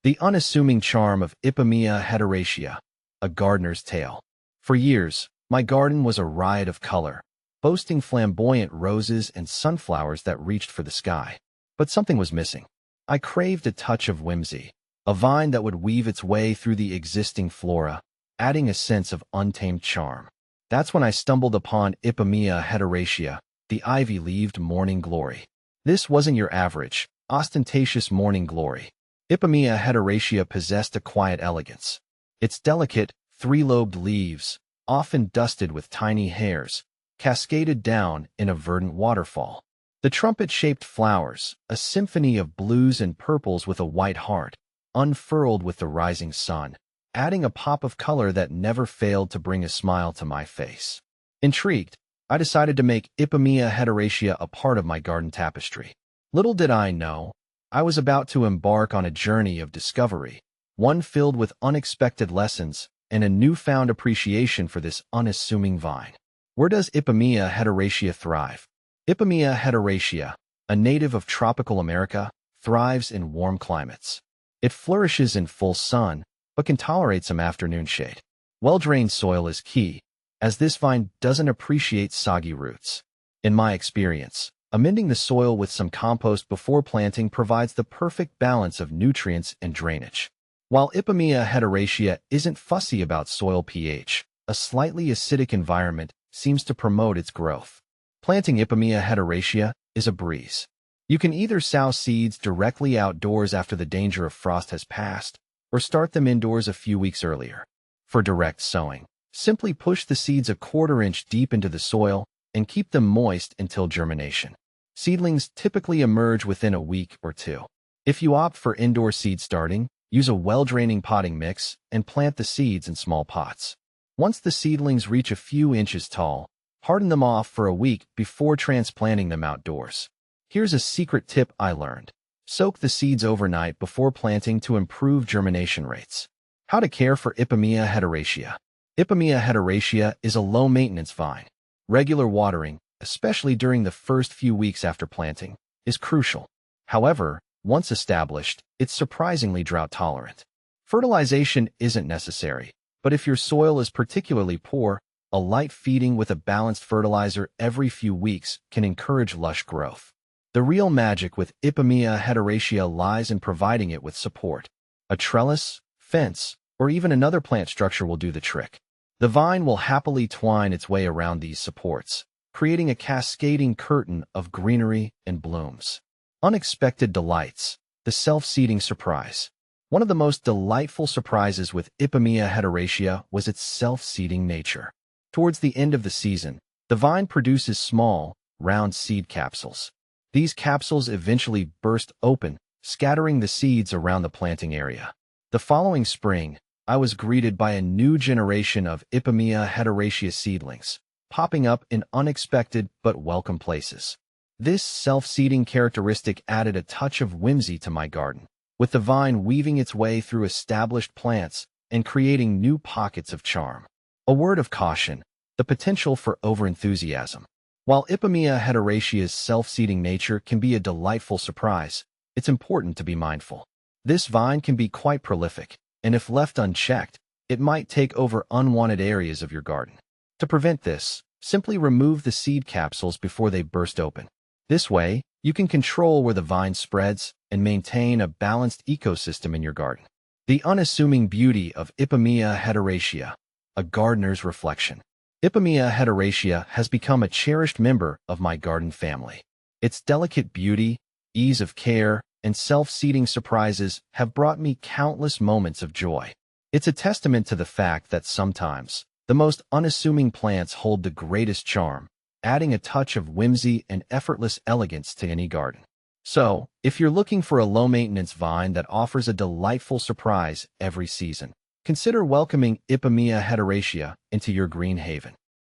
The unassuming charm of Ipomoea hederacea, a gardener's tale. For years, my garden was a riot of color, boasting flamboyant roses and sunflowers that reached for the sky. But something was missing. I craved a touch of whimsy, a vine that would weave its way through the existing flora, adding a sense of untamed charm. That's when I stumbled upon Ipomoea hederacea, the ivy-leaved morning glory. This wasn't your average, ostentatious morning glory. Ipomoea hederacea possessed a quiet elegance. Its delicate, three-lobed leaves, often dusted with tiny hairs, cascaded down in a verdant waterfall. The trumpet-shaped flowers, a symphony of blues and purples with a white heart, unfurled with the rising sun, adding a pop of color that never failed to bring a smile to my face. Intrigued, I decided to make Ipomoea hederacea a part of my garden tapestry. Little did I know, I was about to embark on a journey of discovery, one filled with unexpected lessons and a newfound appreciation for this unassuming vine. Where does Ipomoea hederacea thrive? Ipomoea hederacea, a native of tropical America, thrives in warm climates. It flourishes in full sun, but can tolerate some afternoon shade. Well-drained soil is key, as this vine doesn't appreciate soggy roots. In my experience, amending the soil with some compost before planting provides the perfect balance of nutrients and drainage. While Ipomoea hederacea isn't fussy about soil pH, a slightly acidic environment seems to promote its growth. Planting Ipomoea hederacea is a breeze. You can either sow seeds directly outdoors after the danger of frost has passed, or start them indoors a few weeks earlier. For direct sowing, simply push the seeds a quarter-inch deep into the soil and keep them moist until germination. Seedlings typically emerge within a week or two. If you opt for indoor seed starting, use a well-draining potting mix and plant the seeds in small pots. Once the seedlings reach a few inches tall, harden them off for a week before transplanting them outdoors. Here's a secret tip I learned. Soak the seeds overnight before planting to improve germination rates. How to care for Ipomoea hederacea. Ipomoea hederacea is a low-maintenance vine. Regular watering, especially during the first few weeks after planting, is crucial. However, once established, it's surprisingly drought-tolerant. Fertilization isn't necessary, but if your soil is particularly poor, a light feeding with a balanced fertilizer every few weeks can encourage lush growth. The real magic with Ipomoea hederacea lies in providing it with support. A trellis, fence, or even another plant structure will do the trick. The vine will happily twine its way around these supports, creating a cascading curtain of greenery and blooms. Unexpected delights. The self-seeding surprise. One of the most delightful surprises with Ipomoea hederacea was its self-seeding nature. Towards the end of the season, the vine produces small, round seed capsules. These capsules eventually burst open, scattering the seeds around the planting area. The following spring, I was greeted by a new generation of Ipomoea hederacea seedlings, popping up in unexpected but welcome places. This self-seeding characteristic added a touch of whimsy to my garden, with the vine weaving its way through established plants and creating new pockets of charm. A word of caution: the potential for overenthusiasm. While Ipomoea hederacea's self-seeding nature can be a delightful surprise, it's important to be mindful. This vine can be quite prolific, and if left unchecked, it might take over unwanted areas of your garden. To prevent this, simply remove the seed capsules before they burst open. This way, you can control where the vine spreads and maintain a balanced ecosystem in your garden. The unassuming beauty of Ipomoea hederacea, a gardener's reflection. Ipomoea hederacea has become a cherished member of my garden family. Its delicate beauty, ease of care, and self-seeding surprises have brought me countless moments of joy. It's a testament to the fact that sometimes, the most unassuming plants hold the greatest charm, adding a touch of whimsy and effortless elegance to any garden. So, if you're looking for a low-maintenance vine that offers a delightful surprise every season, consider welcoming Ipomoea hederacea into your green haven.